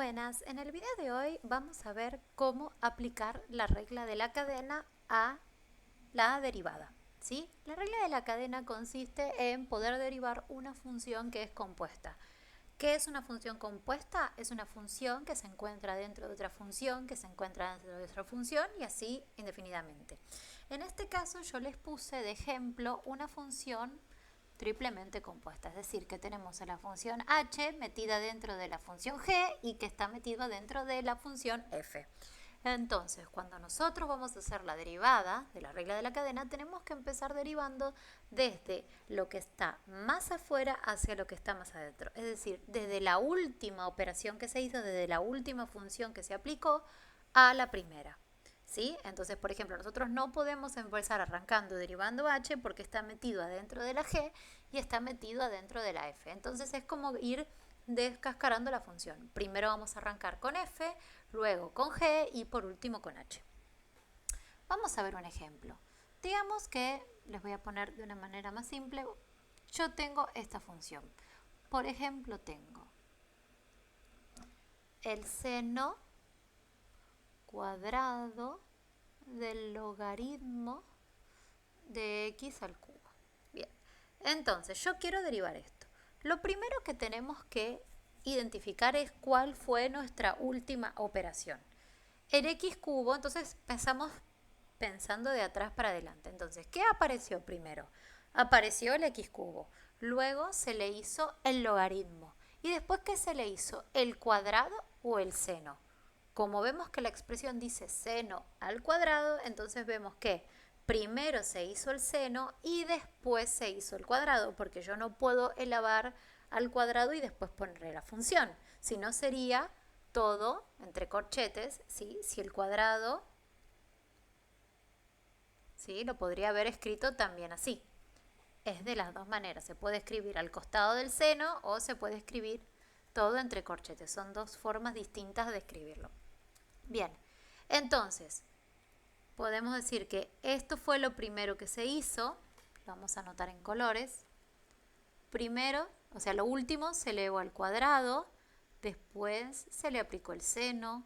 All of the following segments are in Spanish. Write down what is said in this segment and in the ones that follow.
Buenas, en el video de hoy vamos a ver cómo aplicar la regla de la cadena a la derivada, ¿sí? La regla de la cadena consiste en poder derivar una función que es compuesta. ¿Qué es una función compuesta? Es una función que se encuentra dentro de otra función, que se encuentra dentro de otra función y así indefinidamente. En este caso yo les puse de ejemplo una función triplemente compuesta, es decir, que tenemos a la función h metida dentro de la función g y que está metida dentro de la función f. Entonces, cuando nosotros vamos a hacer la derivada de la regla de la cadena, tenemos que empezar derivando desde lo que está más afuera hacia lo que está más adentro. Es decir, desde la última operación que se hizo, desde la última función que se aplicó a la primera. ¿Sí? Entonces, por ejemplo, nosotros no podemos empezar arrancando derivando h porque está metido adentro de la g y está metido adentro de la f. Entonces es como ir descascarando la función. Primero vamos a arrancar con f, luego con g y por último con h. Vamos a ver un ejemplo. Digamos que, les voy a poner de una manera más simple, yo tengo esta función. Por ejemplo, tengo el seno cuadrado del logaritmo de x al cubo. Bien, entonces yo quiero derivar esto. Lo primero que tenemos que identificar es cuál fue nuestra última operación. El x cubo, entonces empezamos pensando de atrás para adelante. Entonces, ¿qué apareció primero? Apareció el x cubo, luego se le hizo el logaritmo y después ¿qué se le hizo? ¿El cuadrado o el seno? Como vemos que la expresión dice seno al cuadrado, entonces vemos que primero se hizo el seno y después se hizo el cuadrado, porque yo no puedo elevar al cuadrado y después ponerle la función, si no sería todo entre corchetes, ¿sí? Si el cuadrado, ¿sí? Lo podría haber escrito también así. Es de las dos maneras, se puede escribir al costado del seno o se puede escribir todo entre corchetes, son dos formas distintas de escribirlo. Bien, entonces, podemos decir que esto fue lo primero que se hizo, lo vamos a anotar en colores. Primero, o sea, lo último se elevó al cuadrado, después se le aplicó el seno,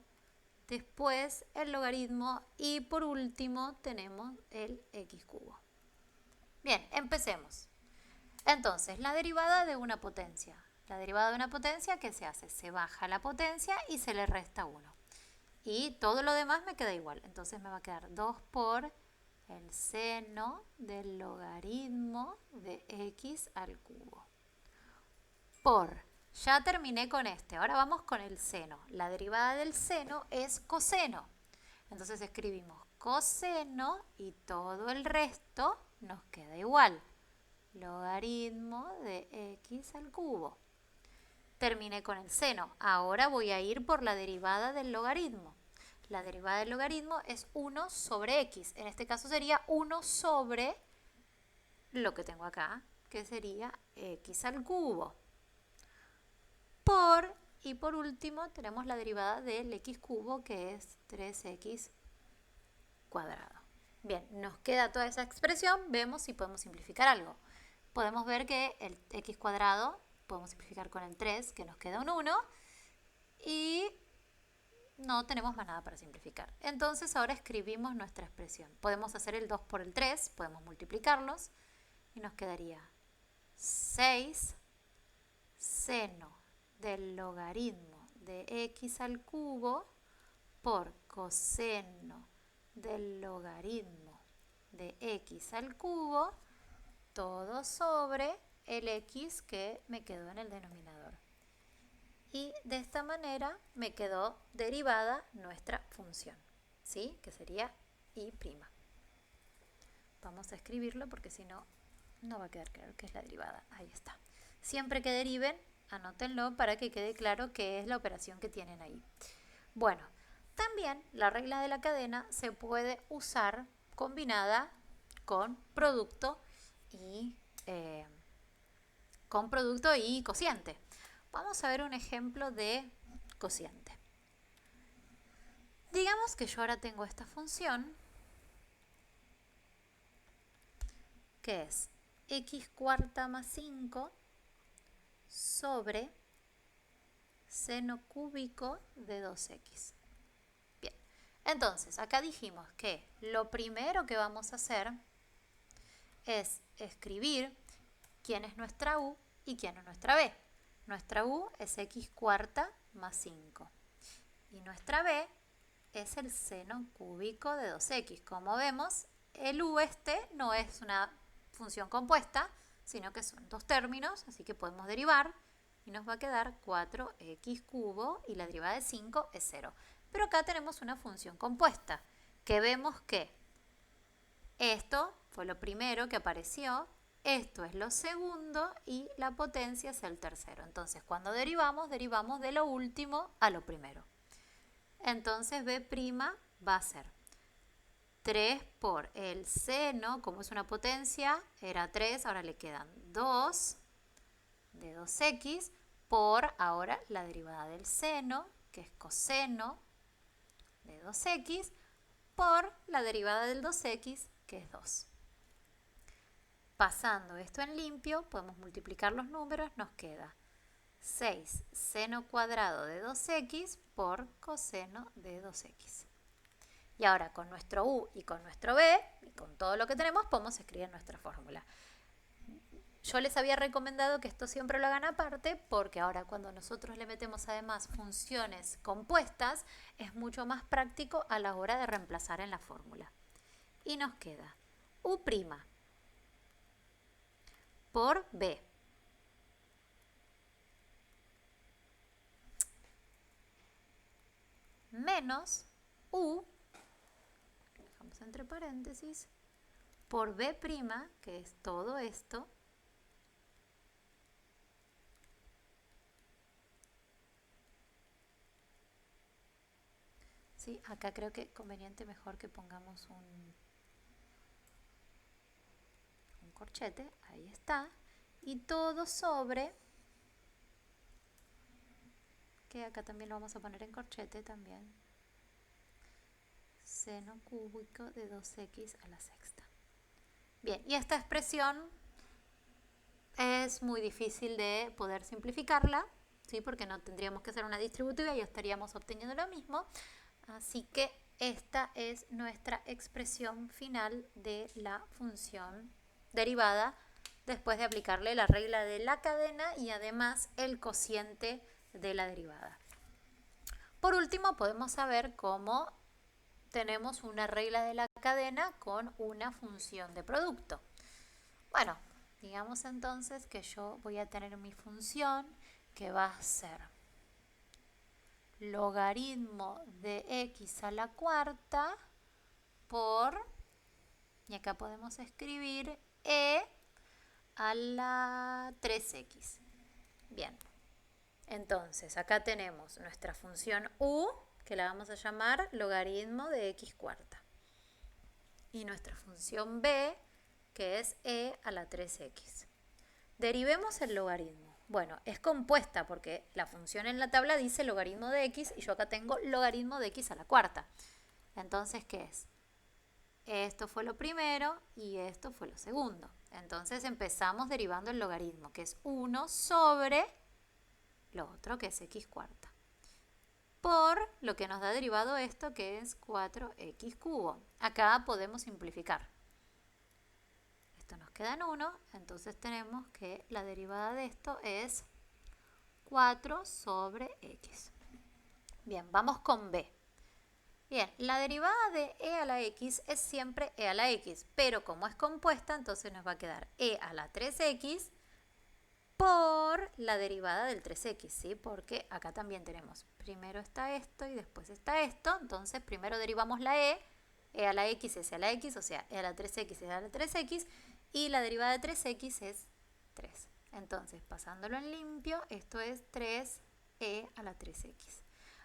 después el logaritmo y por último tenemos el x cubo. Bien, empecemos. Entonces, la derivada de una potencia. La derivada de una potencia, ¿qué se hace? Se baja la potencia y se le resta 1. Y todo lo demás me queda igual. Entonces me va a quedar 2 por el seno del logaritmo de x al cubo. Por, ya terminé con este, ahora vamos con el seno. La derivada del seno es coseno. Entonces escribimos coseno y todo el resto nos queda igual. Logaritmo de x al cubo. Terminé con el seno. Ahora voy a ir por la derivada del logaritmo. La derivada del logaritmo es 1 sobre x. En este caso sería 1 sobre lo que tengo acá, que sería x al cubo. Y por último tenemos la derivada del x cubo, que es 3x cuadrado. Bien, nos queda toda esa expresión. Vemos si podemos simplificar algo. Podemos ver que el x cuadrado podemos simplificar con el 3, que nos queda un 1. Y no tenemos más nada para simplificar. Entonces ahora escribimos nuestra expresión. Podemos hacer el 2 por el 3, podemos multiplicarlos y nos quedaría 6 seno del logaritmo de x al cubo por coseno del logaritmo de x al cubo, todo sobre el x que me quedó en el denominador. Y de esta manera me quedó derivada nuestra función, ¿sí? Que sería y'. Vamos a escribirlo porque si no, no va a quedar claro qué es la derivada. Ahí está. Siempre que deriven, anótenlo para que quede claro qué es la operación que tienen ahí. Bueno, también la regla de la cadena se puede usar combinada con producto y cociente. Vamos a ver un ejemplo de cociente. Digamos que yo ahora tengo esta función que es x cuarta más 5 sobre seno cúbico de 2x. Bien, entonces acá dijimos que lo primero que vamos a hacer es escribir quién es nuestra u y quién es nuestra b. Nuestra u es x cuarta más 5. Y nuestra b es el seno cúbico de 2x. Como vemos, el u no es una función compuesta, sino que son dos términos, así que podemos derivar y nos va a quedar 4x cubo y la derivada de 5 es 0. Pero acá tenemos una función compuesta, que vemos que esto fue lo primero que apareció, esto es lo segundo y la potencia es el tercero. Entonces, cuando derivamos, derivamos de lo último a lo primero. Entonces, b' va a ser 3 por el seno, como es una potencia, era 3, ahora le quedan 2 de 2x por ahora la derivada del seno, que es coseno de 2x, por la derivada del 2x, que es 2. Pasando esto en limpio, podemos multiplicar los números, nos queda 6 seno cuadrado de 2x por coseno de 2x. Y ahora con nuestro u y con nuestro b, y con todo lo que tenemos, podemos escribir nuestra fórmula. Yo les había recomendado que esto siempre lo hagan aparte, porque ahora cuando nosotros le metemos además funciones compuestas, es mucho más práctico a la hora de reemplazar en la fórmula. Y nos queda u' por b menos u, dejamos entre paréntesis, por b', que es todo esto, ¿sí? Acá creo que es conveniente mejor que pongamos un corchete, ahí está, y todo sobre, que acá también lo vamos a poner en corchete también, seno cúbico de 2x a la sexta. Bien, y esta expresión es muy difícil de poder simplificarla, ¿sí? Porque no tendríamos que hacer una distributiva y estaríamos obteniendo lo mismo. Así que esta es nuestra expresión final de la función derivada después de aplicarle la regla de la cadena y además el cociente de la derivada. Por último, podemos saber cómo tenemos una regla de la cadena con una función de producto. Bueno, digamos entonces que yo voy a tener mi función que va a ser logaritmo de x a la cuarta por, y acá podemos escribir e a la 3x. Bien, entonces acá tenemos nuestra función u, que la vamos a llamar logaritmo de x cuarta. Y nuestra función b, que es e a la 3x. Derivemos el logaritmo. Bueno, es compuesta porque la función en la tabla dice logaritmo de x y yo acá tengo logaritmo de x a la cuarta. Entonces, ¿qué es? Esto fue lo primero y esto fue lo segundo. Entonces empezamos derivando el logaritmo, que es 1 sobre lo otro, que es x cuarta, por lo que nos da derivado esto, que es 4x cubo. Acá podemos simplificar. Esto nos queda en 1, entonces tenemos que la derivada de esto es 4 sobre x. Bien, vamos con b. Bien, la derivada de e a la x es siempre e a la x, pero como es compuesta, entonces nos va a quedar e a la 3x por la derivada del 3x, ¿sí? Porque acá también tenemos, primero está esto y después está esto, entonces primero derivamos la e a la x es e a la x, o sea, e a la 3x es e a la 3x, y la derivada de 3x es 3. Entonces, pasándolo en limpio, esto es 3e a la 3x.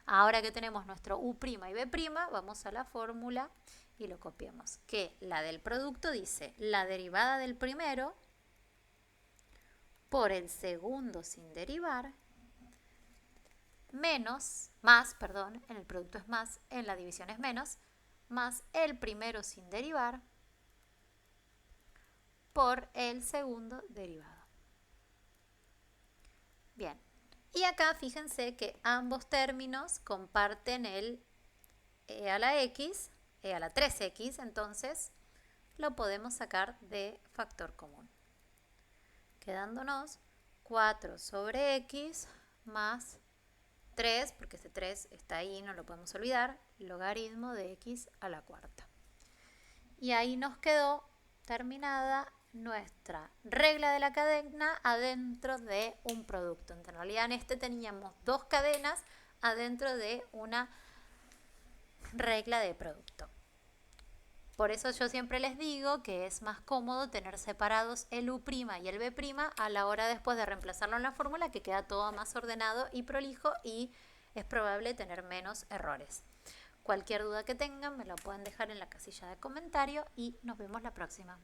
Ahora que tenemos nuestro u' y b', vamos a la fórmula y lo copiamos. Que la del producto dice la derivada del primero por el segundo sin derivar, en el producto es más, en la división es menos, más el primero sin derivar por el segundo derivado. Bien, Y acá fíjense que ambos términos comparten el e a la x, e a la 3x, entonces lo podemos sacar de factor común. Quedándonos 4 sobre x más 3, porque ese 3 está ahí, no lo podemos olvidar, logaritmo de x a la cuarta. Y ahí nos quedó terminada nuestra regla de la cadena adentro de un producto. En realidad en este teníamos dos cadenas adentro de una regla de producto. Por eso yo siempre les digo que es más cómodo tener separados el U' y el B' a la hora después de reemplazarlo en la fórmula, que queda todo más ordenado y prolijo y es probable tener menos errores. Cualquier duda que tengan me lo pueden dejar en la casilla de comentario y nos vemos la próxima.